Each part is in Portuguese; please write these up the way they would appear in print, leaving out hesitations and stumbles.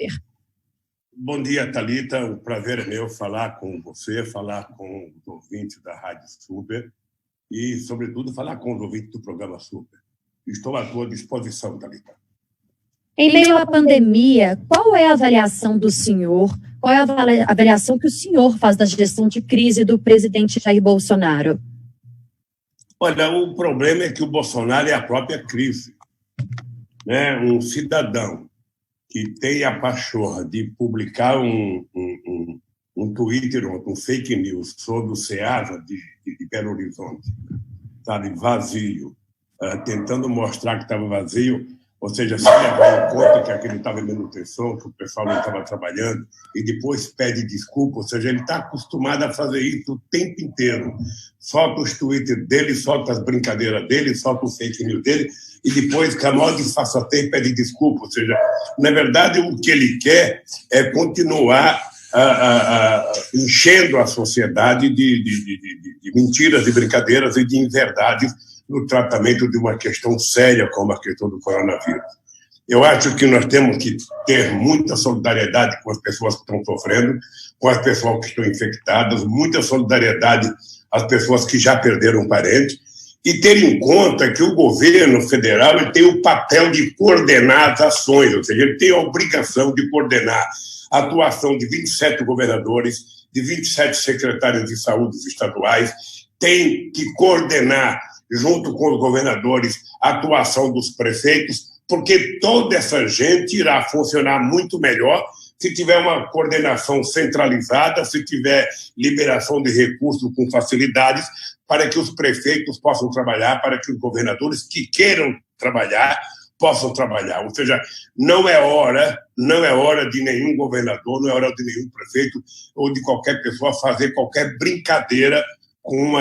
Super. Bom dia, Thalita. O prazer é meu falar com você, falar com os ouvintes da Rádio Super e, sobretudo, falar com os ouvintes do programa Super. Estou à tua disposição, Thalita. Em meio à pandemia, qual é a avaliação do senhor? Qual é a avaliação que o senhor faz da gestão de crise do presidente Jair Bolsonaro? Olha, o problema é que o Bolsonaro é a própria crise. Né? Um cidadão que tem a pachorra de publicar um Twitter, um fake news sobre o SEASA de Belo Horizonte, sabe, vazio, tentando mostrar que estava vazio, ou seja, se levar em conta que aquele estava em manutenção, que o pessoal não estava trabalhando, e depois pede desculpa, ou seja, ele está acostumado a fazer isso o tempo inteiro. Solta os tweets dele, solta as brincadeiras dele, solta o fake news dele, e depois, com a maior disfarçatez, pede desculpa. Ou seja, na verdade, o que ele quer é continuar enchendo a sociedade de mentiras, de brincadeiras e de inverdades no tratamento de uma questão séria como a questão do coronavírus. Eu acho que nós temos que ter muita solidariedade com as pessoas que estão sofrendo, com as pessoas que estão infectadas, muita solidariedade às pessoas que já perderam parentes, e ter em conta que o governo federal ele tem o papel de coordenar as ações, ou seja, ele tem a obrigação de coordenar a atuação de 27 governadores, de 27 secretários de saúde estaduais, tem que coordenar, junto com os governadores, a atuação dos prefeitos, porque toda essa gente irá funcionar muito melhor se tiver uma coordenação centralizada, se tiver liberação de recursos com facilidades, para que os prefeitos possam trabalhar, para que os governadores que queiram trabalhar possam trabalhar. Ou seja, não é hora de nenhum governador, não é hora de nenhum prefeito ou de qualquer pessoa fazer qualquer brincadeira com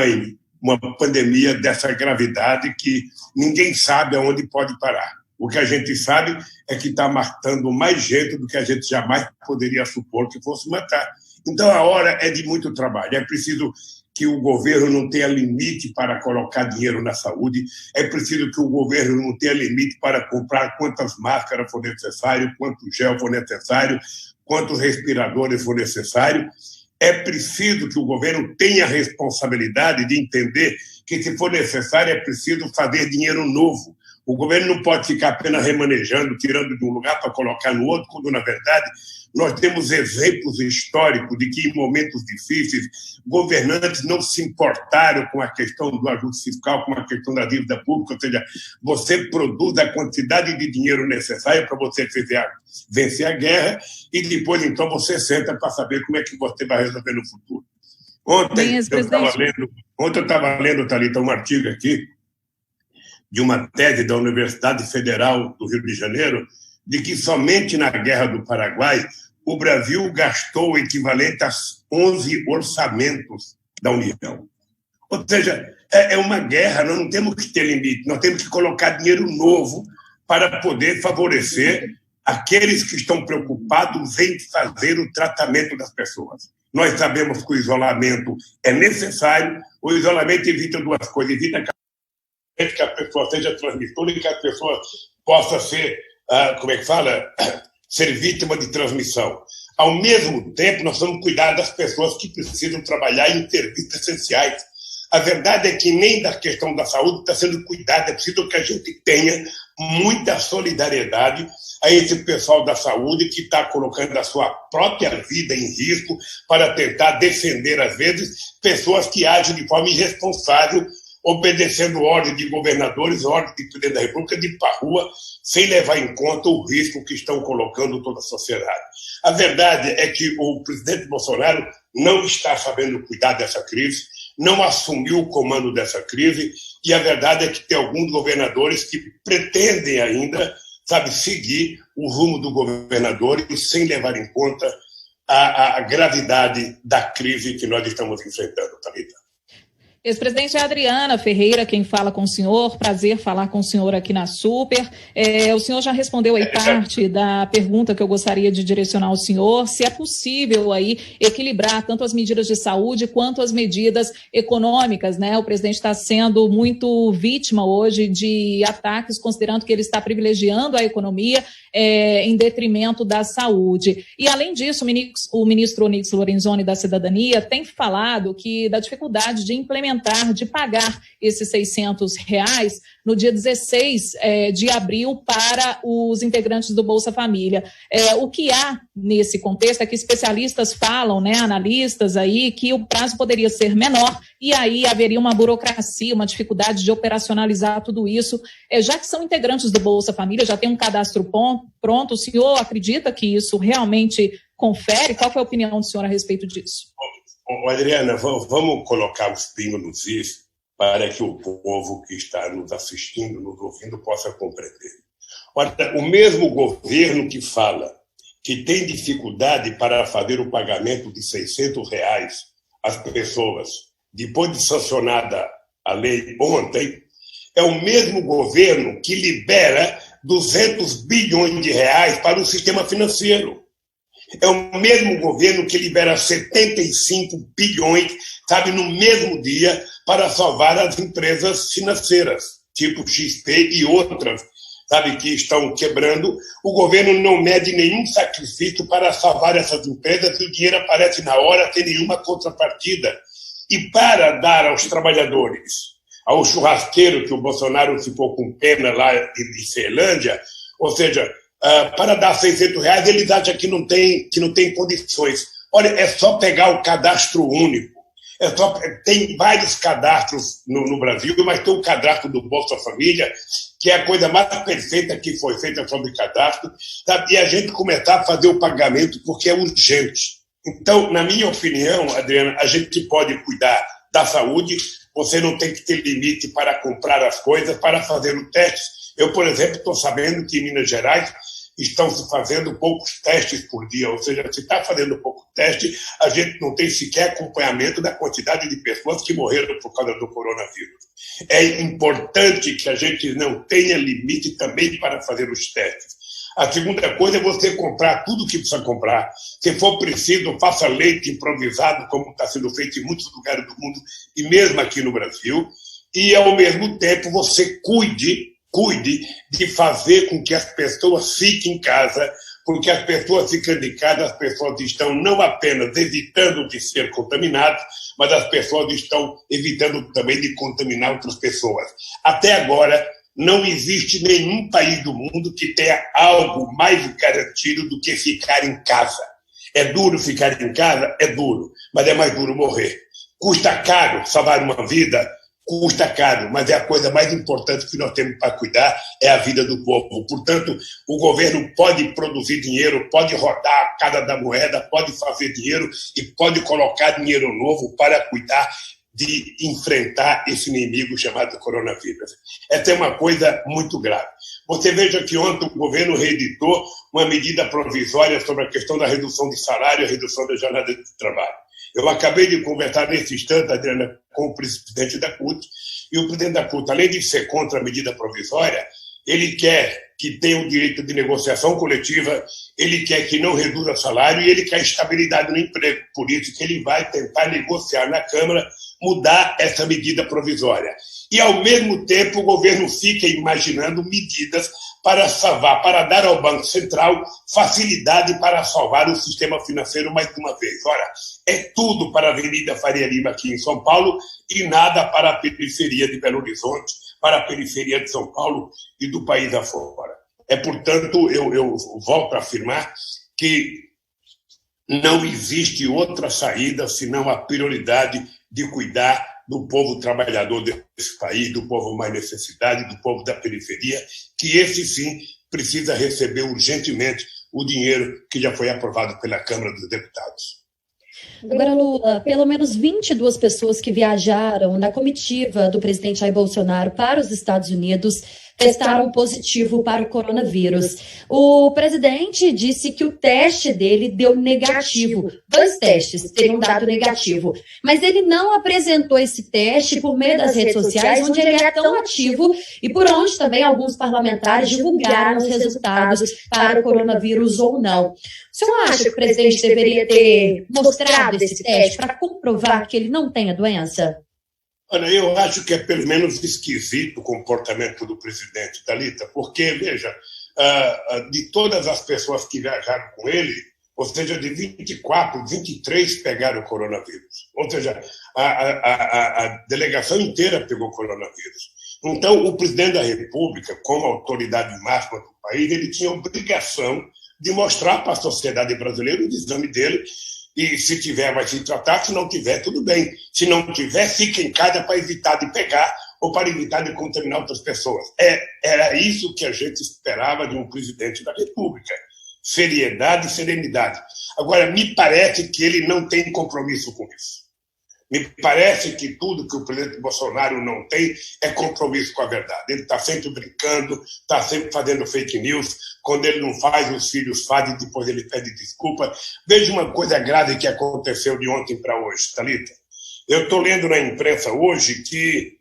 uma pandemia dessa gravidade que ninguém sabe aonde pode parar. O que a gente sabe é que está matando mais gente do que a gente jamais poderia supor que fosse matar. Então, a hora é de muito trabalho. É preciso que o governo não tenha limite para colocar dinheiro na saúde, é preciso que o governo não tenha limite para comprar quantas máscaras for necessário, quanto gel for necessário, quantos respiradores for necessário. É preciso que o governo tenha a responsabilidade de entender que, se for necessário, é preciso fazer dinheiro novo. O governo não pode ficar apenas remanejando, tirando de um lugar para colocar no outro, quando, na verdade, nós temos exemplos históricos de que, em momentos difíceis, governantes não se importaram com a questão do ajuste fiscal, com a questão da dívida pública, ou seja, você produz a quantidade de dinheiro necessária para você vencer a guerra e depois, então, você senta para saber como é que você vai resolver no futuro. Ontem eu estava lendo, Thalita, um artigo aqui de uma tese da Universidade Federal do Rio de Janeiro, de que somente na Guerra do Paraguai o Brasil gastou o equivalente a 11 orçamentos da União. Ou seja, é uma guerra, nós não temos que ter limite, nós temos que colocar dinheiro novo para poder favorecer aqueles que estão preocupados em fazer o tratamento das pessoas. Nós sabemos que o isolamento é necessário, o isolamento evita duas coisas, evita que a pessoa seja transmissora e que a pessoa possa ser, ser vítima de transmissão. Ao mesmo tempo, nós vamos cuidar das pessoas que precisam trabalhar em serviços essenciais. A verdade é que nem da questão da saúde está sendo cuidada, é preciso que a gente tenha muita solidariedade a esse pessoal da saúde que está colocando a sua própria vida em risco para tentar defender, às vezes, pessoas que agem de forma irresponsável, obedecendo ordem de governadores, ordem de presidente da República, de ir para a rua, sem levar em conta o risco que estão colocando toda a sociedade. A verdade é que o presidente Bolsonaro não está sabendo cuidar dessa crise, não assumiu o comando dessa crise, e a verdade é que tem alguns governadores que pretendem ainda, seguir o rumo do governador sem levar em conta a gravidade da crise que nós estamos enfrentando, Thalita. Ex-presidente Adriana Ferreira, quem fala com o senhor, prazer falar com o senhor aqui na Super. O senhor já respondeu aí parte da pergunta que eu gostaria de direcionar ao senhor, se é possível aí equilibrar tanto as medidas de saúde quanto as medidas econômicas, né? O presidente está sendo muito vítima hoje de ataques, considerando que ele está privilegiando a economia em detrimento da saúde. E, além disso, o ministro Onyx Lorenzoni da Cidadania tem falado da dificuldade de implementar, de pagar esses R$600 no dia 16 de abril para os integrantes do Bolsa Família. O que há nesse contexto é que especialistas falam, né, analistas aí, que o prazo poderia ser menor e aí haveria uma burocracia, uma dificuldade de operacionalizar tudo isso. Já que são integrantes do Bolsa Família, já tem um cadastro pronto, o senhor acredita que isso realmente confere? Qual foi a opinião do senhor a respeito disso? Adriana, vamos colocar os pingos nos is para que o povo que está nos assistindo, nos ouvindo, possa compreender. Olha, o mesmo governo que fala que tem dificuldade para fazer o pagamento de R$600 às pessoas, depois de sancionada a lei ontem, é o mesmo governo que libera 200 bilhões de reais para o sistema financeiro. É o mesmo governo que libera 75 bilhões, sabe, no mesmo dia, para salvar as empresas financeiras, tipo XP e outras, sabe, que estão quebrando. O governo não mede nenhum sacrifício para salvar essas empresas e o dinheiro aparece na hora, sem nenhuma contrapartida. E para dar aos trabalhadores, ao churrasqueiro que o Bolsonaro ficou com pena lá de Ceilândia, ou seja, para dar R$600, eles acham que não tem condições. Olha, é só pegar o cadastro único. Tem vários cadastros no Brasil, mas tem o cadastro do Bolsa Família, que é a coisa mais perfeita que foi feita sobre cadastro, sabe? E a gente começar a fazer o pagamento porque é urgente. Então, na minha opinião, Adriana, a gente pode cuidar da saúde, você não tem que ter limite para comprar as coisas, para fazer o teste. Eu, por exemplo, estou sabendo que em Minas Gerais estão se fazendo poucos testes por dia, ou seja, se está fazendo pouco teste, a gente não tem sequer acompanhamento da quantidade de pessoas que morreram por causa do coronavírus. É importante que a gente não tenha limite também para fazer os testes. A segunda coisa é você comprar tudo que precisa comprar. Se for preciso, faça leite improvisado, como está sendo feito em muitos lugares do mundo, e mesmo aqui no Brasil, e, ao mesmo tempo, você cuide de fazer com que as pessoas fiquem em casa, porque as pessoas ficando em casa, as pessoas estão não apenas evitando de ser contaminadas, mas as pessoas estão evitando também de contaminar outras pessoas. Até agora, não existe nenhum país do mundo que tenha algo mais garantido do que ficar em casa. É duro ficar em casa? É duro, mas é mais duro morrer. Custa caro salvar uma vida? Custa caro, mas é a coisa mais importante que nós temos para cuidar, é a vida do povo. Portanto, o governo pode produzir dinheiro, pode rodar a casa da moeda, pode fazer dinheiro e pode colocar dinheiro novo para cuidar de enfrentar esse inimigo chamado coronavírus. Essa é uma coisa muito grave. Você veja que ontem o governo reeditou uma medida provisória sobre a questão da redução de salário e a redução da jornada de trabalho. Eu acabei de conversar nesse instante, Adriana, com o presidente da CUT, e o presidente da CUT, além de ser contra a medida provisória, ele quer que tenha o direito de negociação coletiva, ele quer que não reduza salário e ele quer estabilidade no emprego. Por isso que ele vai tentar negociar na Câmara, mudar essa medida provisória. E, ao mesmo tempo, o governo fica imaginando medidas para salvar, para dar ao Banco Central facilidade para salvar o sistema financeiro mais uma vez. Ora, é tudo para a Avenida Faria Lima aqui em São Paulo e nada para a periferia de Belo Horizonte, para a periferia de São Paulo e do país afora. Portanto, eu volto a afirmar que não existe outra saída senão a prioridade de cuidar do povo trabalhador desse país, do povo mais necessitado, do povo da periferia, que esse sim precisa receber urgentemente o dinheiro que já foi aprovado pela Câmara dos Deputados. Agora, Lula, pelo menos 22 pessoas que viajaram na comitiva do presidente Jair Bolsonaro para os Estados Unidos testaram positivo para o coronavírus. O presidente disse que o teste dele deu negativo. 2 testes teriam dado negativo. Mas ele não apresentou esse teste por meio das redes sociais, onde ele é tão ativo e por onde também alguns parlamentares divulgaram os resultados para o coronavírus ou não. O senhor acha que o presidente deveria ter mostrado esse teste para comprovar que ele não tem a doença? Olha, eu acho que é pelo menos esquisito o comportamento do presidente, Thalita, porque, veja, de todas as pessoas que viajaram com ele, ou seja, de 24, 23 pegaram o coronavírus. Ou seja, a delegação inteira pegou coronavírus. Então, o presidente da República, como autoridade máxima do país, ele tinha a obrigação de mostrar para a sociedade brasileira o exame dele. E se tiver, vai se tratar. Se não tiver, tudo bem. Se não tiver, fica em casa para evitar de pegar ou para evitar de contaminar outras pessoas. Era isso que a gente esperava de um presidente da República. Seriedade e serenidade. Agora, me parece que ele não tem compromisso com isso. Me parece que tudo que o presidente Bolsonaro não tem é compromisso com a verdade. Ele está sempre brincando, está sempre fazendo fake news. Quando ele não faz, os filhos fazem, depois ele pede desculpa. Veja uma coisa grave que aconteceu de ontem para hoje, Thalita. Eu estou lendo na imprensa hoje que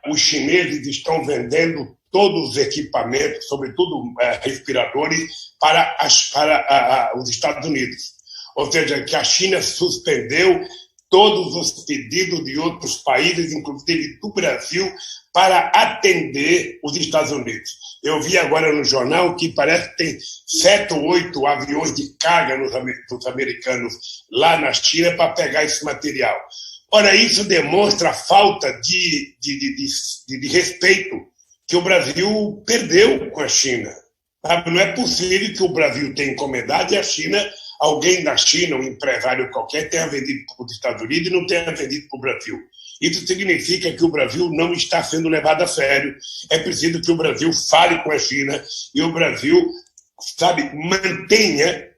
os chineses estão vendendo todos os equipamentos, sobretudo respiradores, para os Estados Unidos. Ou seja, que a China suspendeu todos os pedidos de outros países, inclusive do Brasil, para atender os Estados Unidos. Eu vi agora no jornal que parece que tem 7 ou 8 aviões de carga dos americanos lá na China para pegar esse material. Ora, isso demonstra a falta de respeito que o Brasil perdeu com a China. Não é possível que o Brasil tenha encomendado e a China, alguém da China, um empresário qualquer, tenha vendido para os Estados Unidos e não tenha vendido para o Brasil. Isso significa que o Brasil não está sendo levado a sério. É preciso que o Brasil fale com a China e o Brasil, mantenha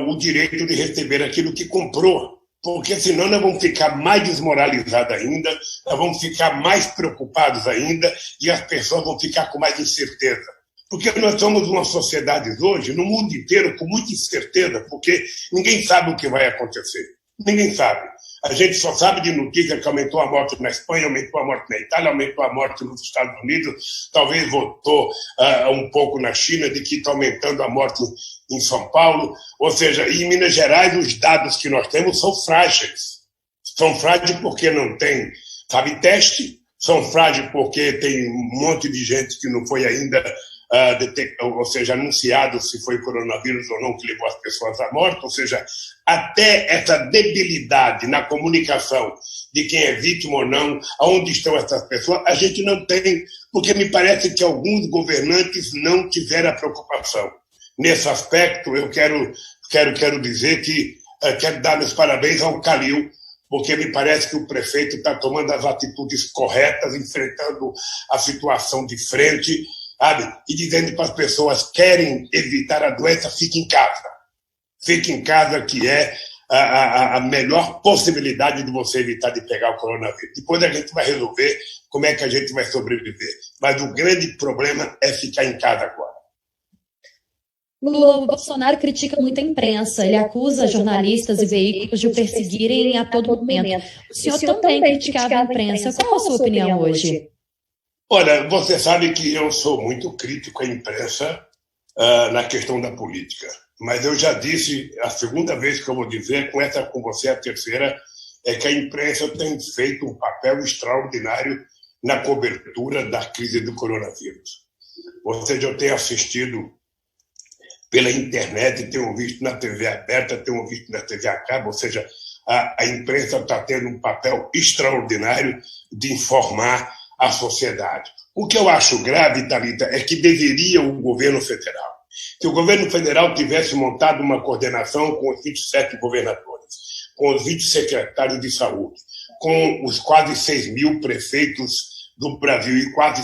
o direito de receber aquilo que comprou. Porque senão nós vamos ficar mais desmoralizados ainda, nós vamos ficar mais preocupados ainda e as pessoas vão ficar com mais incerteza. Porque nós somos uma sociedade hoje, no mundo inteiro, com muita incerteza, porque ninguém sabe o que vai acontecer. Ninguém sabe. A gente só sabe de notícia que aumentou a morte na Espanha, aumentou a morte na Itália, aumentou a morte nos Estados Unidos, talvez voltou um pouco na China, de que está aumentando a morte em São Paulo. Ou seja, em Minas Gerais, os dados que nós temos são frágeis. São frágeis porque não tem, teste, são frágeis porque tem um monte de gente que não foi ainda ou seja, anunciado se foi coronavírus ou não que levou as pessoas à morte, ou seja, até essa debilidade na comunicação de quem é vítima ou não, aonde estão essas pessoas, a gente não tem, porque me parece que alguns governantes não tiveram a preocupação. Nesse aspecto, eu quero dizer que quero dar meus parabéns ao Calil, porque me parece que o prefeito está tomando as atitudes corretas, enfrentando a situação de frente, e dizendo para as pessoas que querem evitar a doença, fique em casa. Fique em casa, que é a melhor possibilidade de você evitar de pegar o coronavírus. Depois a gente vai resolver como é que a gente vai sobreviver. Mas o grande problema é ficar em casa agora. O Bolsonaro critica muito a imprensa, ele acusa jornalistas e veículos de o perseguirem a todo momento. O senhor também criticava a imprensa. Qual a sua opinião hoje? Olha, você sabe que eu sou muito crítico à imprensa na questão da política. Mas eu já disse, a segunda vez que eu vou dizer, com você a terceira, é que a imprensa tem feito um papel extraordinário na cobertura da crise do coronavírus. Ou seja, eu tenho assistido pela internet, tenho visto na TV aberta, tenho visto na TV a cabo, ou seja, a imprensa está tendo um papel extraordinário de informar a sociedade. O que eu acho grave, Thalita, é que deveria o governo federal, que o governo federal tivesse montado uma coordenação com os 27 governadores, com os 20 secretários de saúde, com os quase 6 mil prefeitos do Brasil e quase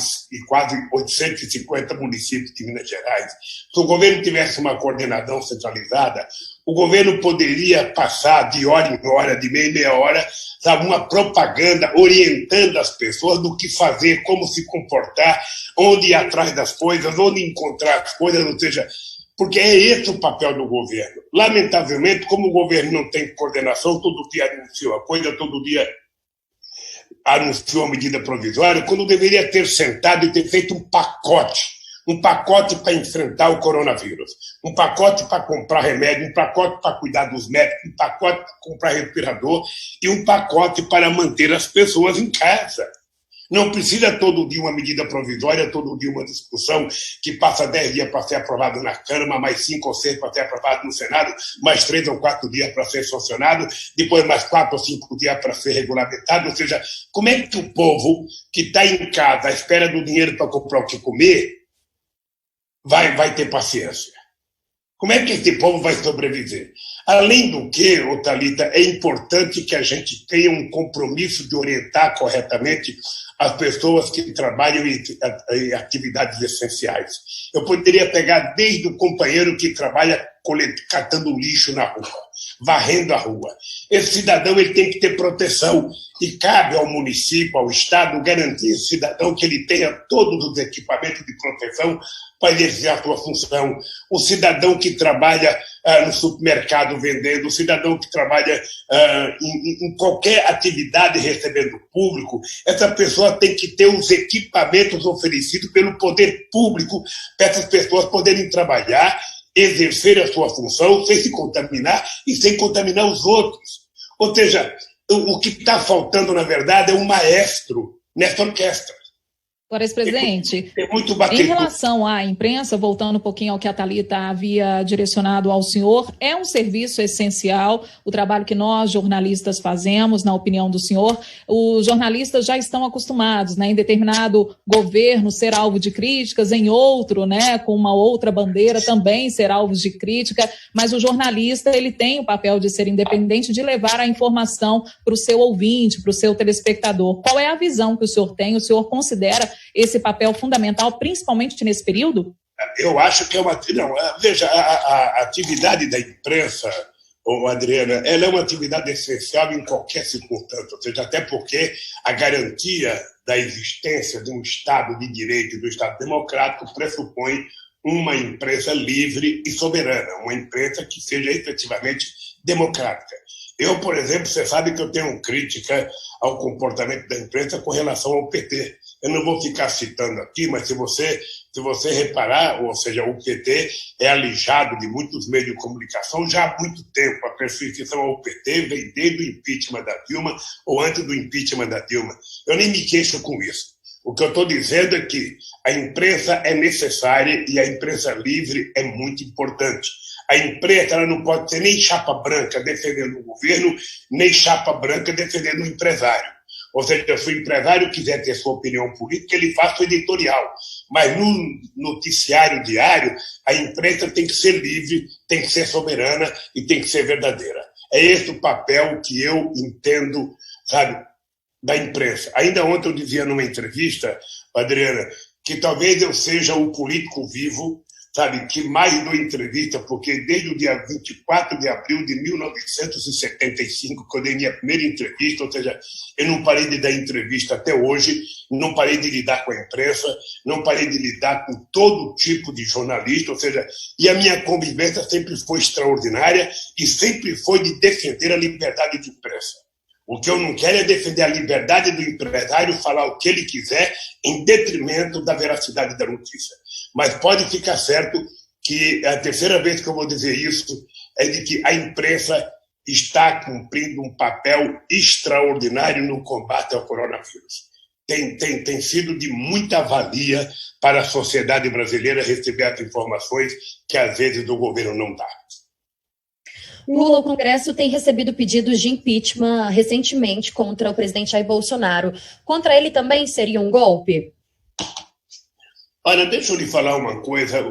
850 municípios de Minas Gerais, se o governo tivesse uma coordenação centralizada, o governo poderia passar de hora em hora, de meia em meia hora, sabe, uma propaganda orientando as pessoas do que fazer, como se comportar, onde ir atrás das coisas, onde encontrar as coisas, ou seja, porque é esse o papel do governo. Lamentavelmente, como o governo não tem coordenação, todo dia anuncia uma coisa, todo dia anunciou uma medida provisória, quando deveria ter sentado e ter feito um pacote para enfrentar o coronavírus, um pacote para comprar remédio, um pacote para cuidar dos médicos, um pacote para comprar respirador e um pacote para manter as pessoas em casa. Não precisa todo dia uma medida provisória, todo dia uma discussão que passa 10 dias para ser aprovado na Câmara, mais 5 ou 6 para ser aprovado no Senado, mais 3 ou 4 dias para ser sancionado, depois mais 4 ou 5 dias para ser regulamentado. Ou seja, como é que o povo que está em casa à espera do dinheiro para comprar o que comer vai ter paciência? Como é que esse povo vai sobreviver? Além do que, Thalita, é importante que a gente tenha um compromisso de orientar corretamente as pessoas que trabalham em atividades essenciais. Eu poderia pegar desde o companheiro que trabalha catando lixo na rua, varrendo a rua. Esse cidadão ele tem que ter proteção e cabe ao município, ao Estado, garantir ao cidadão que ele tenha todos os equipamentos de proteção para exercer a sua função. O cidadão que trabalha no supermercado vendendo, o cidadão que trabalha em qualquer atividade recebendo público, essa pessoa tem que ter os equipamentos oferecidos pelo poder público para essas pessoas poderem trabalhar, exercer a sua função sem se contaminar e sem contaminar os outros. Ou seja, o que está faltando, na verdade, é um maestro nessa orquestra. Agora, ex-presidente, muito em relação à imprensa, voltando um pouquinho ao que a Thalita havia direcionado ao senhor, é um serviço essencial o trabalho que nós, jornalistas, fazemos, na opinião do senhor. Os jornalistas já estão acostumados, né, em determinado governo ser alvo de críticas, em outro, né, com uma outra bandeira, também ser alvo de crítica, mas o jornalista ele tem o papel de ser independente, de levar a informação para o seu ouvinte, para o seu telespectador. Qual é a visão que o senhor tem? O senhor considera esse papel fundamental, principalmente nesse período? Eu acho que é uma... Não, veja, a atividade da imprensa, Adriana, ela é uma atividade essencial em qualquer circunstância, ou seja, até porque a garantia da existência de um Estado de direito e do Estado democrático pressupõe uma imprensa livre e soberana, uma imprensa que seja efetivamente democrática. Eu, por exemplo, você sabe que eu tenho crítica ao comportamento da imprensa com relação ao PT. Eu não vou ficar citando aqui, mas se você reparar, ou seja, o PT é alijado de muitos meios de comunicação já há muito tempo. A perseguição ao PT vem desde o impeachment da Dilma ou antes do impeachment da Dilma. Eu nem me queixo com isso. O que eu estou dizendo é que a imprensa é necessária e a imprensa livre é muito importante. A imprensa ela não pode ser nem chapa branca defendendo o governo, nem chapa branca defendendo o empresário. Ou seja, se o empresário quiser ter sua opinião política, ele faz o editorial. Mas no noticiário diário, a imprensa tem que ser livre, tem que ser soberana e tem que ser verdadeira. É esse o papel que eu entendo, sabe, da imprensa. Ainda ontem eu dizia numa entrevista, Adriana, que talvez eu seja o político vivo, sabe, que mais dou entrevista, porque desde o dia 24 de abril de 1975, que eu dei minha primeira entrevista, ou seja, eu não parei de dar entrevista até hoje, não parei de lidar com a imprensa, não parei de lidar com todo tipo de jornalista, ou seja, e a minha convivência sempre foi extraordinária e sempre foi de defender a liberdade de imprensa. O que eu não quero é defender a liberdade do empresário falar o que ele quiser em detrimento da veracidade da notícia. Mas pode ficar certo que a terceira vez que eu vou dizer isso é de que a imprensa está cumprindo um papel extraordinário no combate ao coronavírus. Tem sido de muita valia para a sociedade brasileira receber as informações que às vezes o governo não dá. Lula, o Congresso tem recebido pedidos de impeachment recentemente contra o presidente Jair Bolsonaro. Contra ele também seria um golpe? Olha, deixa eu lhe falar uma coisa.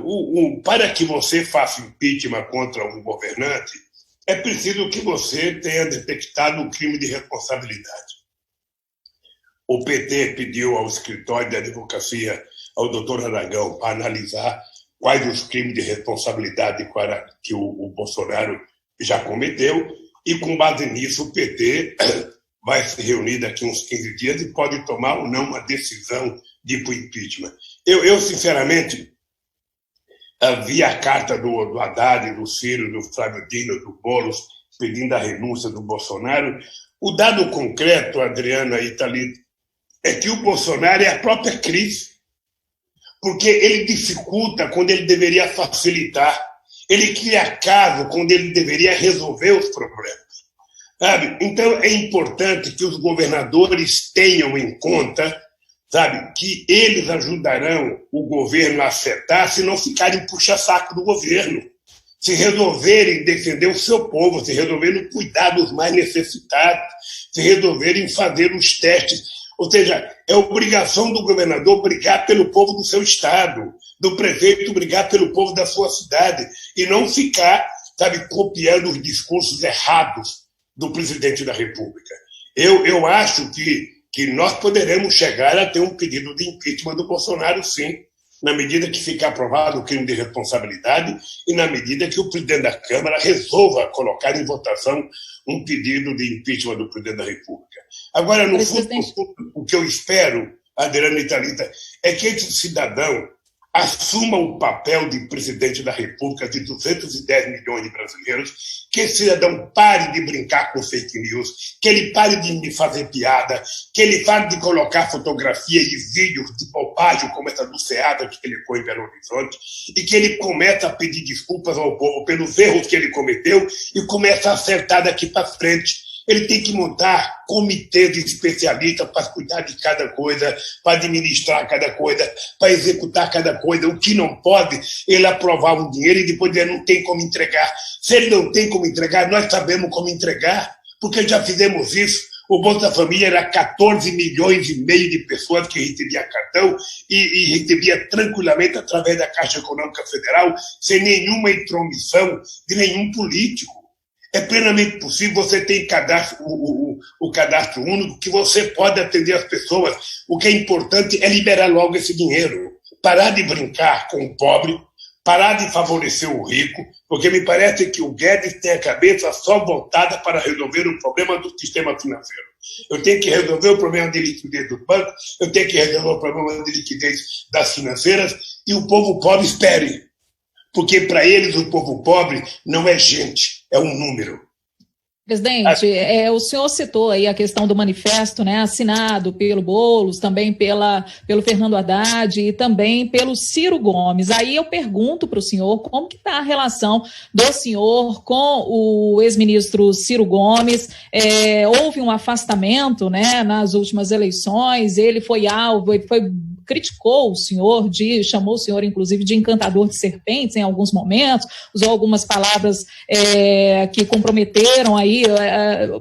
Para que você faça impeachment contra um governante, é preciso que você tenha detectado o crime de responsabilidade. O PT pediu ao escritório de advocacia, ao doutor Aragão, para analisar quais os crimes de responsabilidade que o Bolsonaro já cometeu, e com base nisso o PT vai se reunir daqui uns 15 dias e pode tomar ou não uma decisão de ir para o impeachment. Eu, sinceramente, vi a carta do Haddad, do Ciro, do Flávio Dino, do Boulos, pedindo a renúncia do Bolsonaro. O dado concreto, Adriana e Thalita, é que o Bolsonaro é a própria crise, porque ele dificulta quando ele deveria facilitar, ele cria caso quando ele deveria resolver os problemas. Sabe? Então, é importante que os governadores tenham em conta, sabe, que eles ajudarão o governo a acertar se não ficarem puxa-saco do governo, se resolverem defender o seu povo, se resolverem cuidar dos mais necessitados, se resolverem fazer os testes. Ou seja, é obrigação do governador brigar pelo povo do seu estado, do prefeito brigar pelo povo da sua cidade, e não ficar, sabe, copiando os discursos errados do presidente da República. Eu acho que nós poderemos chegar a ter um pedido de impeachment do Bolsonaro, sim, na medida que ficar aprovado o crime de responsabilidade e na medida que o presidente da Câmara resolva colocar em votação um pedido de impeachment do presidente da República. Agora, no fundo, o que eu espero, Adriana e Thalita, é que esse cidadão assuma o papel de presidente da República de 210 milhões de brasileiros, que esse cidadão pare de brincar com fake news, que ele pare de me fazer piada, que ele pare de colocar fotografia e vídeos de bobagem como essa luceada que ele põe em Belo Horizonte, e que ele comece a pedir desculpas ao povo pelos erros que ele cometeu e comece a acertar daqui para frente. Ele tem que montar comitês de especialistas para cuidar de cada coisa, para administrar cada coisa, para executar cada coisa. O que não pode, ele aprovar um dinheiro e depois ele não tem como entregar. Se ele não tem como entregar, nós sabemos como entregar, porque já fizemos isso. O Bolsa Família era 14 milhões e meio de pessoas que recebia cartão e recebia tranquilamente através da Caixa Econômica Federal, sem nenhuma intromissão de nenhum político. É plenamente possível, você tem o cadastro único, que você pode atender as pessoas. O que é importante é liberar logo esse dinheiro. Parar de brincar com o pobre, parar de favorecer o rico, porque me parece que o Guedes tem a cabeça só voltada para resolver o problema do sistema financeiro. Eu tenho que resolver o problema de liquidez do banco, eu tenho que resolver o problema de liquidez das financeiras, e o povo pobre espere. Porque para eles o povo pobre não é gente, é um número. Presidente, o senhor citou aí a questão do manifesto, né, assinado pelo Boulos, também pelo Fernando Haddad e também pelo Ciro Gomes. Aí eu pergunto para o senhor como que está a relação do senhor com o ex-ministro Ciro Gomes. Houve um afastamento, né, nas últimas eleições, ele foi alvo, criticou o senhor, chamou o senhor, inclusive, de encantador de serpentes em alguns momentos, usou algumas palavras que comprometeram aí,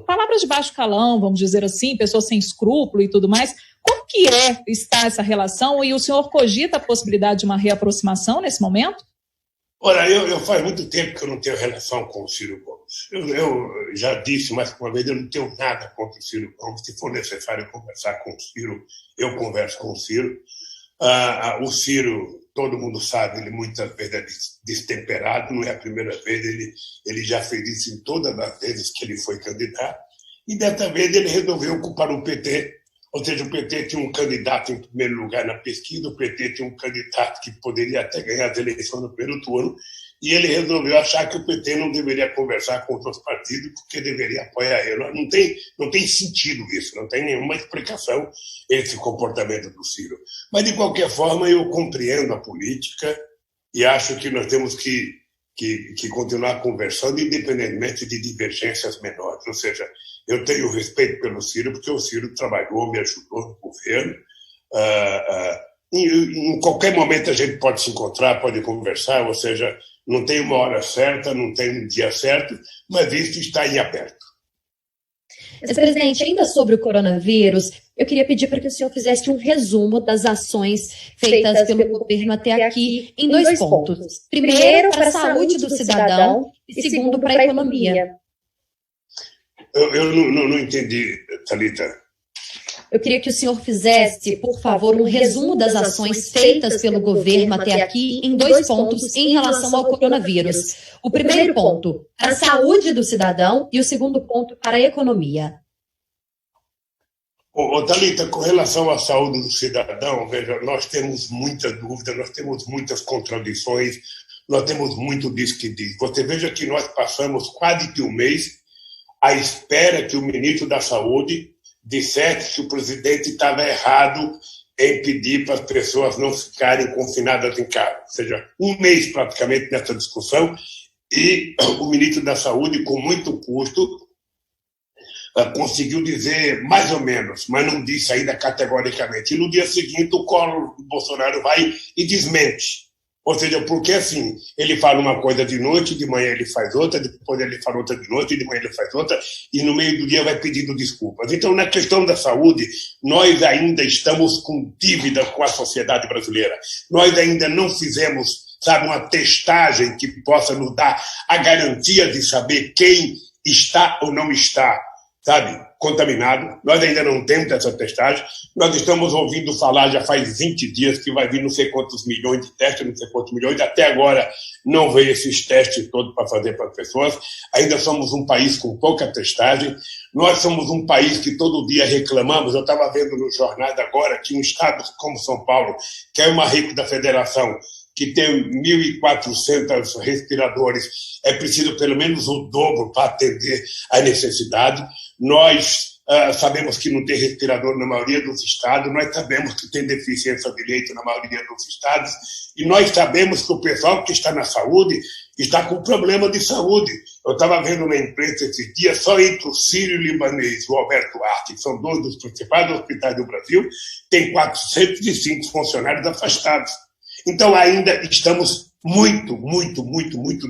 palavras de baixo calão, vamos dizer assim, pessoas sem escrúpulo e tudo mais. Como que está essa relação? E o senhor cogita a possibilidade de uma reaproximação nesse momento? Olha, eu faz muito tempo que eu não tenho relação com o Ciro Gomes. Eu já disse mais que uma vez, eu não tenho nada contra o Ciro Gomes. Se for necessário conversar com o Ciro, eu converso com o Ciro. O Ciro, todo mundo sabe, ele muitas vezes é destemperado, não é a primeira vez, ele já fez isso em todas as vezes que ele foi candidato, e dessa vez ele resolveu ocupar o PT, ou seja, o PT tinha um candidato em primeiro lugar na pesquisa, o PT tinha um candidato que poderia até ganhar as eleições no primeiro turno, e ele resolveu achar que o PT não deveria conversar com outros partidos porque deveria apoiar ele. Não tem sentido isso, não tem nenhuma explicação esse comportamento do Ciro. Mas, de qualquer forma, eu compreendo a política e acho que nós temos que continuar conversando independentemente de divergências menores. Ou seja, eu tenho respeito pelo Ciro porque o Ciro trabalhou, me ajudou no governo. Em qualquer momento a gente pode se encontrar, pode conversar, ou seja, não tem uma hora certa, não tem um dia certo, mas isso está em aberto. Mas, presidente, ainda sobre o coronavírus, eu queria pedir para que o senhor fizesse um resumo das ações feitas pelo governo até aqui em dois pontos. Primeiro, para a saúde do cidadão e segundo, para a economia. Eu não entendi, Thalita. eu queria que o senhor fizesse, por favor, um resumo das ações feitas pelo governo até aqui em 2 pontos em relação ao coronavírus. O primeiro ponto, para a saúde do cidadão, e o segundo ponto, para a economia. Thalita, com relação à saúde do cidadão, veja, nós temos muita dúvida, nós temos muitas contradições, nós temos muito disso que diz. Você veja que nós passamos quase que um mês à espera que o ministro da Saúde dissesse que o presidente estava errado em pedir para as pessoas não ficarem confinadas em casa. Ou seja, um mês praticamente nessa discussão, e o ministro da Saúde, com muito custo, conseguiu dizer mais ou menos, mas não disse ainda categoricamente. E no dia seguinte o Bolsonaro vai e desmente. Ou seja, porque assim, ele fala uma coisa de noite, de manhã ele faz outra, depois ele fala outra de noite, de manhã ele faz outra, e no meio do dia vai pedindo desculpas. Então, na questão da saúde, nós ainda estamos com dívida com a sociedade brasileira. Nós ainda não fizemos, sabe, uma testagem que possa nos dar a garantia de saber quem está ou não está, sabe, contaminado. Nós ainda não temos essa testagem. Nós estamos ouvindo falar já faz 20 dias que vai vir não sei quantos milhões de testes, não sei quantos milhões. Até agora não veio esses testes todos para fazer para as pessoas. Ainda somos um país com pouca testagem. Nós somos um país que todo dia reclamamos. Eu estava vendo nos jornais agora que um estado como São Paulo, que é o mais rico da federação, que tem 1.400 respiradores, é preciso pelo menos o dobro para atender à necessidade. Nós sabemos que não tem respirador na maioria dos estados, nós sabemos que tem deficiência de leite na maioria dos estados, e nós sabemos que o pessoal que está na saúde está com problema de saúde. Eu estava vendo uma imprensa esses dias, só entre o Sírio-Libanês e o Alberto Arte, que são 2 dos principais hospitais do Brasil, tem 405 funcionários afastados. Então, ainda estamos muito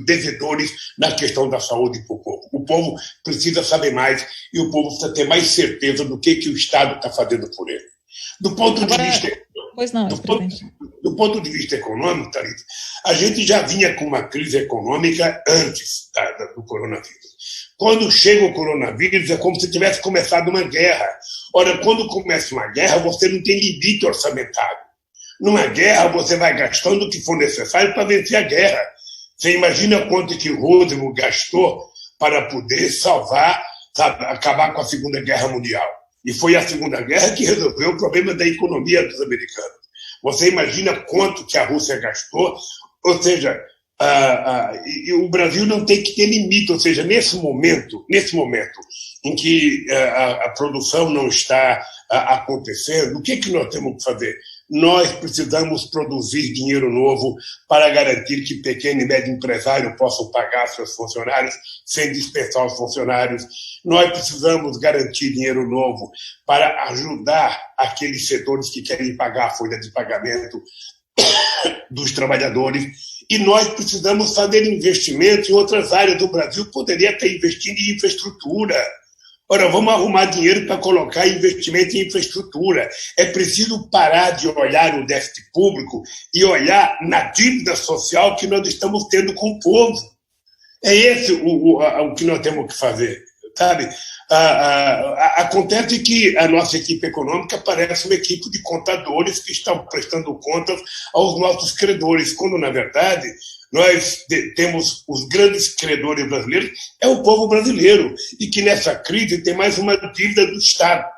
devedores na questão da saúde para o povo. O povo precisa saber mais e o povo precisa ter mais certeza do que o Estado está fazendo por ele. Do ponto de vista... Pois não, do ponto de vista econômico, Thalita, a gente já vinha com uma crise econômica antes do coronavírus. Quando chega o coronavírus, é como se tivesse começado uma guerra. Ora, quando começa uma guerra, você não tem limite orçamentário. Numa guerra, você vai gastando o que for necessário para vencer a guerra. Você imagina quanto que o Roosevelt gastou para poder salvar, sabe, acabar com a Segunda Guerra Mundial. E foi a Segunda Guerra que resolveu o problema da economia dos americanos. Você imagina quanto que a Rússia gastou? Ou seja, e o Brasil não tem que ter limite. Ou seja, nesse momento em que a produção não está acontecendo, o que nós temos que fazer? Nós precisamos produzir dinheiro novo para garantir que pequeno e médio empresário possam pagar seus funcionários sem dispensar os funcionários. Nós precisamos garantir dinheiro novo para ajudar aqueles setores que querem pagar a folha de pagamento dos trabalhadores. E nós precisamos fazer investimentos em outras áreas do Brasil. Poderia estar investindo em infraestrutura. Ora, vamos arrumar dinheiro para colocar investimento em infraestrutura. É preciso parar de olhar o déficit público e olhar na dívida social que nós estamos tendo com o povo. É esse o que nós temos que fazer, sabe? Acontece que a nossa equipe econômica parece uma equipe de contadores que estão prestando contas aos nossos credores, quando, na verdade, nós temos os grandes credores brasileiros, é o povo brasileiro, e que nessa crise tem mais uma dívida do Estado.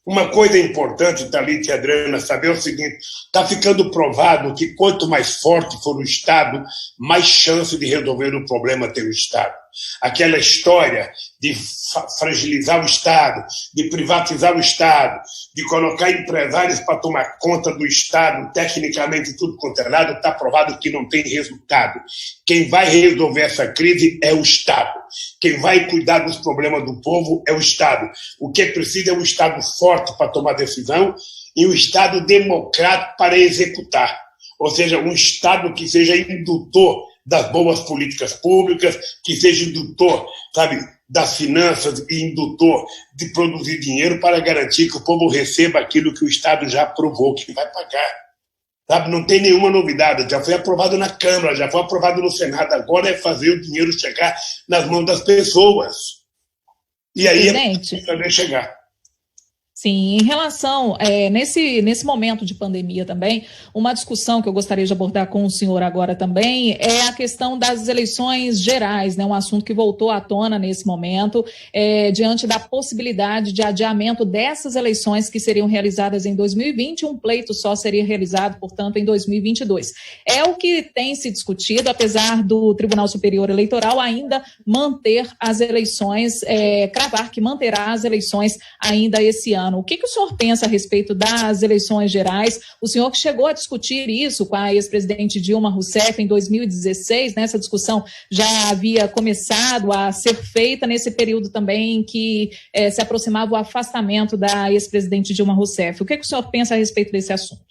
Uma coisa importante, Thalita e Adriana, saber o seguinte: está ficando provado que quanto mais forte for o Estado, mais chance de resolver o problema tem o Estado. Aquela história de fragilizar o Estado, de privatizar o Estado, de colocar empresários para tomar conta do Estado, tecnicamente tudo quanto é lado, está provado que não tem resultado. Quem vai resolver essa crise é o Estado. Quem vai cuidar dos problemas do povo é o Estado. O que é preciso é um Estado forte para tomar decisão e um Estado democrático para executar. Ou seja, um Estado que seja indutor das boas políticas públicas, que seja indutor, sabe, das finanças e indutor de produzir dinheiro para garantir que o povo receba aquilo que o Estado já aprovou que vai pagar. Sabe, não tem nenhuma novidade, já foi aprovado na Câmara, já foi aprovado no Senado, agora é fazer o dinheiro chegar nas mãos das pessoas. E aí é poder chegar. Sim, em relação, nesse momento de pandemia também, uma discussão que eu gostaria de abordar com o senhor agora também é a questão das eleições gerais, né? Um assunto que voltou à tona nesse momento, diante da possibilidade de adiamento dessas eleições que seriam realizadas em 2020, um pleito só seria realizado, portanto, em 2022. É o que tem se discutido, apesar do Tribunal Superior Eleitoral ainda manter as eleições, cravar que manterá as eleições ainda esse ano. O que o senhor pensa a respeito das eleições gerais? O senhor que chegou a discutir isso com a ex-presidente Dilma Rousseff em 2016, né? Essa discussão já havia começado a ser feita nesse período também em que se aproximava o afastamento da ex-presidente Dilma Rousseff. O que o senhor pensa a respeito desse assunto?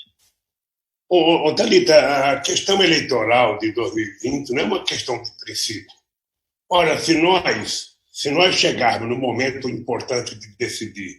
Thalita, a questão eleitoral de 2020 não é uma questão de princípio. Ora, se nós chegarmos no momento importante de decidir,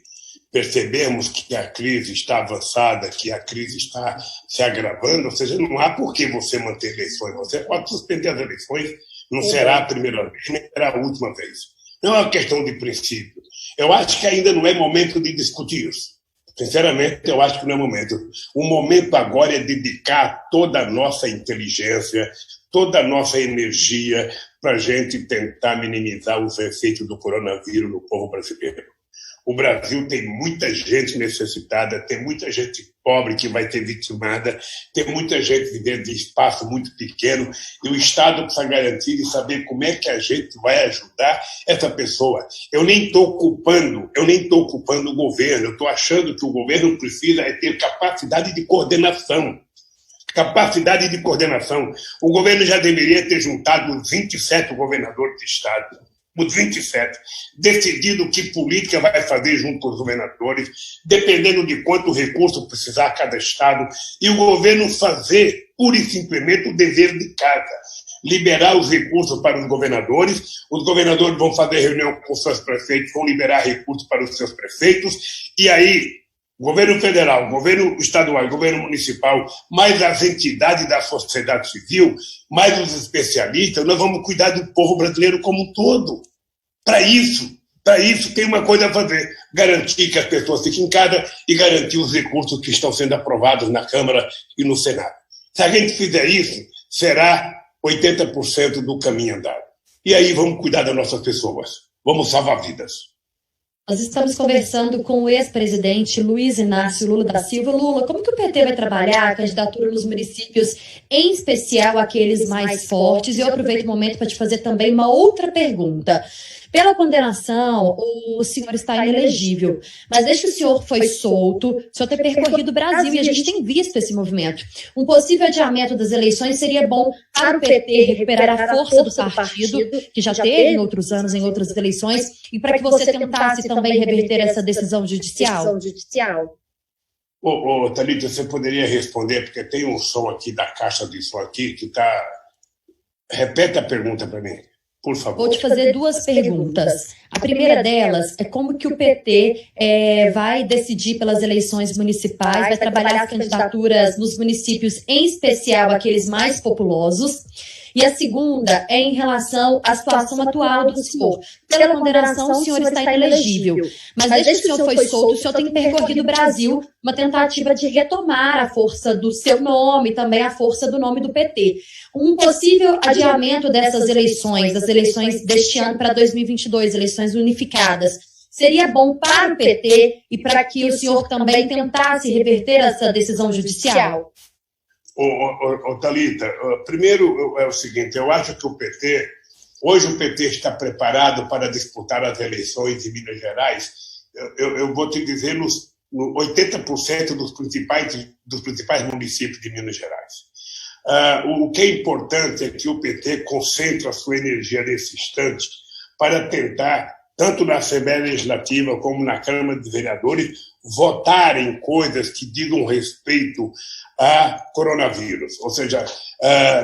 percebemos que a crise está avançada, que a crise está se agravando, ou seja, não há por que você manter eleições. Você pode suspender as eleições, não será a primeira vez, nem será a última vez. Não é uma questão de princípio. Eu acho que ainda não é momento de discutir isso. Sinceramente, eu acho que não é momento. O momento agora é dedicar toda a nossa inteligência, toda a nossa energia para a gente tentar minimizar os efeitos do coronavírus no povo brasileiro. O Brasil tem muita gente necessitada, tem muita gente pobre que vai ter vitimada, tem muita gente vivendo em espaço muito pequeno, e o Estado precisa garantir e saber como é que a gente vai ajudar essa pessoa. Eu nem estou culpando o governo, eu estou achando que o governo precisa ter capacidade de coordenação. O governo já deveria ter juntado os 27 governadores de Estado, os 27, decidido que política vai fazer junto com os governadores, dependendo de quanto recurso precisar cada Estado, e o governo fazer, pura e simplesmente, o dever de casa. Liberar os recursos para os governadores vão fazer reunião com os seus prefeitos, vão liberar recursos para os seus prefeitos, e aí governo federal, governo estadual, governo municipal, mais as entidades da sociedade civil, mais os especialistas, nós vamos cuidar do povo brasileiro como um todo. Para isso tem uma coisa a fazer, garantir que as pessoas fiquem em casa e garantir os recursos que estão sendo aprovados na Câmara e no Senado. Se a gente fizer isso, será 80% do caminho andado. E aí vamos cuidar das nossas pessoas, vamos salvar vidas. Nós estamos conversando com o ex-presidente Luiz Inácio Lula da Silva. Lula, como que o PT vai trabalhar a candidatura nos municípios, em especial aqueles mais fortes? E eu aproveito o momento para te fazer também uma outra pergunta. Pela condenação, o senhor está inelegível, mas desde que o senhor foi solto, o senhor tem percorrido o Brasil e a gente tem visto esse movimento. Um possível adiamento das eleições seria bom para o PT recuperar a força do partido, que já teve em outros anos, em outras eleições, e para que você tentasse também reverter essa decisão judicial? Thalita, você poderia responder, porque tem um som aqui da caixa de som aqui que está... Repete a pergunta para mim. Por favor. Vou te fazer duas perguntas. A primeira delas é como que o PT vai decidir pelas eleições municipais, vai trabalhar as candidaturas nos municípios, em especial aqueles mais populosos. E a segunda é em relação à situação atual do senhor. Pela condenação, o senhor está inelegível. Mas desde que o senhor foi solto, o senhor tem percorrido o Brasil, uma tentativa de retomar a força do seu nome, também a força do nome do PT. Um possível adiamento dessas eleições, das eleições deste ano para 2022, eleições unificadas, seria bom para o PT e para que o senhor também tentasse reverter essa decisão judicial? Thalita, primeiro é o seguinte, eu acho que hoje o PT está preparado para disputar as eleições de Minas Gerais, eu vou te dizer, nos 80% dos principais municípios de Minas Gerais. O que é importante é que o PT concentre a sua energia nesse instante para tentar, tanto na Assembleia Legislativa como na Câmara de Vereadores, votar em coisas que digam respeito a coronavírus, ou seja,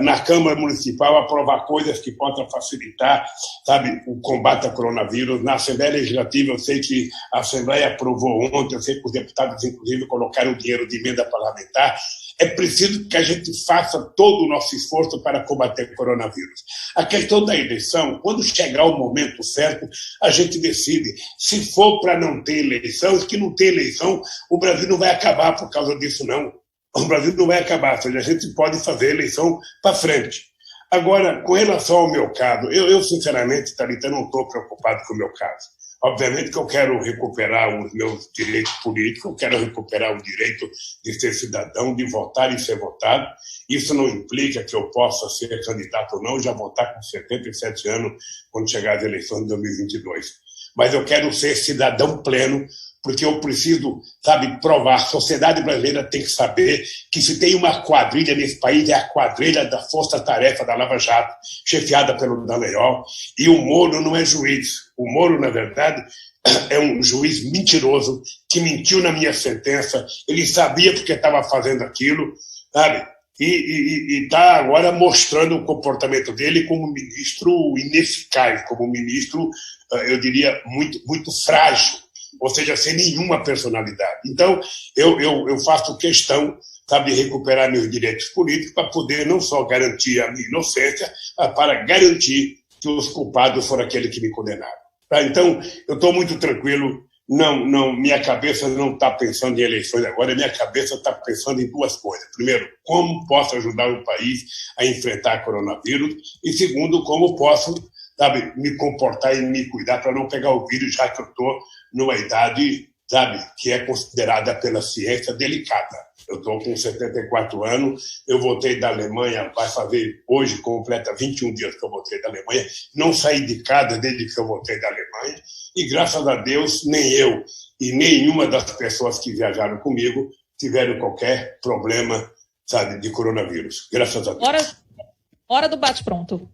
na Câmara Municipal aprovar coisas que possam facilitar, sabe, o combate ao coronavírus. Na Assembleia Legislativa, eu sei que a Assembleia aprovou ontem, eu sei que os deputados, inclusive, colocaram dinheiro de emenda parlamentar. É preciso que a gente faça todo o nosso esforço para combater o coronavírus. A questão da eleição, quando chegar o momento certo, a gente decide. Se for para não ter eleição, que não ter eleição eleição, o Brasil não vai acabar por causa disso, não. O Brasil não vai acabar, ou seja, a gente pode fazer a eleição para frente. Agora, com relação ao meu caso, eu sinceramente, Thalita, não estou preocupado com o meu caso. Obviamente que eu quero recuperar os meus direitos políticos, eu quero recuperar o direito de ser cidadão, de votar e ser votado. Isso não implica que eu possa ser candidato ou não, já votar com 77 anos quando chegar as eleições de 2022. Mas eu quero ser cidadão pleno, porque eu preciso, provar. A sociedade brasileira tem que saber que se tem uma quadrilha nesse país, é a quadrilha da Força-Tarefa da Lava Jato, chefiada pelo Dallagnol, e o Moro não é juiz. O Moro, na verdade, é um juiz mentiroso, que mentiu na minha sentença, ele sabia porque estava fazendo aquilo, sabe? E está agora mostrando o comportamento dele como ministro ineficaz, como ministro, eu diria, muito, muito frágil, ou seja, sem nenhuma personalidade. Então, eu faço questão, de recuperar meus direitos políticos para poder não só garantir a minha inocência, mas para garantir que os culpados foram aqueles que me condenaram. Tá? Então, eu estou muito tranquilo. Não, minha cabeça não está pensando em eleições agora, minha cabeça está pensando em duas coisas. Primeiro, como posso ajudar o país a enfrentar o coronavírus, e segundo, como posso, me comportar e me cuidar para não pegar o vírus, já que eu estou numa idade, que é considerada pela ciência delicada. Eu estou com 74 anos, eu voltei da Alemanha, vai fazer hoje, completa 21 dias que eu voltei da Alemanha, não saí de casa desde que eu voltei da Alemanha, e graças a Deus, nem eu e nenhuma das pessoas que viajaram comigo tiveram qualquer problema, de coronavírus. Graças a Deus. Hora do bate-pronto.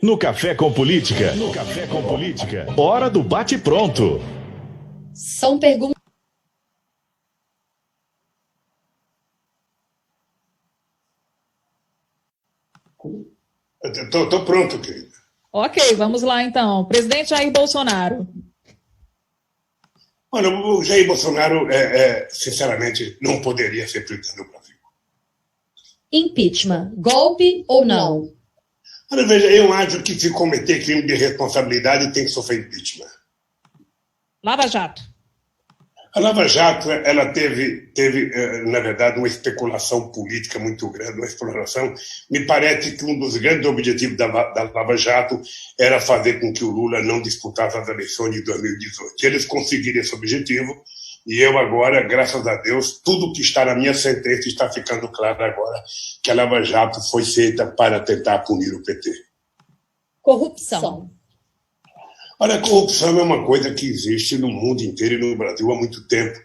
No Café com Política. Hora do bate-pronto. São perguntas. Estou pronto, querida. Ok, vamos lá então. Presidente Jair Bolsonaro. Olha, o Jair Bolsonaro, sinceramente, não poderia ser presidente do Brasil. Impeachment, golpe ou não? Olha, veja, eu acho que se cometer crime de responsabilidade tem que sofrer impeachment. Lava Jato. A Lava Jato, ela teve, na verdade, uma especulação política muito grande, uma exploração. Me parece que um dos grandes objetivos da Lava Jato era fazer com que o Lula não disputasse as eleições de 2018. Eles conseguiram esse objetivo, e eu agora, graças a Deus, tudo que está na minha sentença está ficando claro agora, que a Lava Jato foi feita para tentar punir o PT. Corrupção. Olha, a corrupção é uma coisa que existe no mundo inteiro e no Brasil há muito tempo.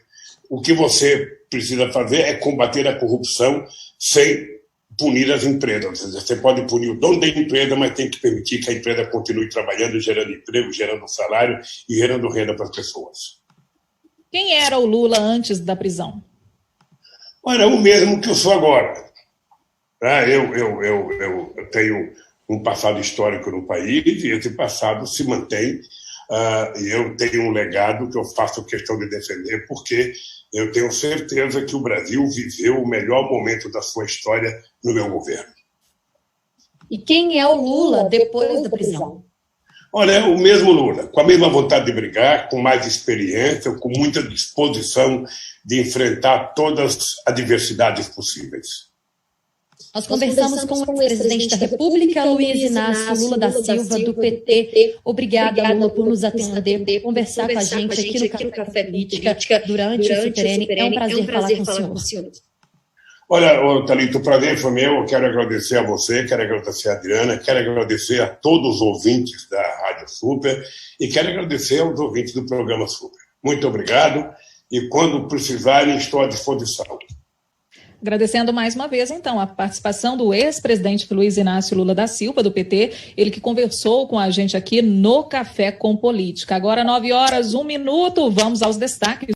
O que você precisa fazer é combater a corrupção sem punir as empresas. Ou seja, você pode punir o dono da empresa, mas tem que permitir que a empresa continue trabalhando, gerando emprego, gerando salário e gerando renda para as pessoas. Quem era o Lula antes da prisão? Olha, o mesmo que eu sou agora. Eu tenho um passado histórico no país, e esse passado se mantém, e eu tenho um legado que eu faço questão de defender, porque eu tenho certeza que o Brasil viveu o melhor momento da sua história no meu governo. E quem é o Lula depois da prisão? Olha, é o mesmo Lula, com a mesma vontade de brigar, com mais experiência, com muita disposição de enfrentar todas as adversidades possíveis. Nós conversamos com o ex-presidente da República, Luiz Inácio Lula da Silva, do PT. Obrigada, Lula, por nos atender, por conversar com a gente aqui no Café Política durante o Super N. É um prazer falar com o senhor. Olha, Thalita, o prazer foi meu. Eu quero agradecer a você, quero agradecer a Adriana, quero agradecer a todos os ouvintes da Rádio Super e quero agradecer aos ouvintes do programa Super. Muito obrigado e quando precisarem estou à disposição. Agradecendo mais uma vez, então, a participação do ex-presidente Luiz Inácio Lula da Silva, do PT, ele que conversou com a gente aqui no Café com Política. Agora, 9h01, vamos aos destaques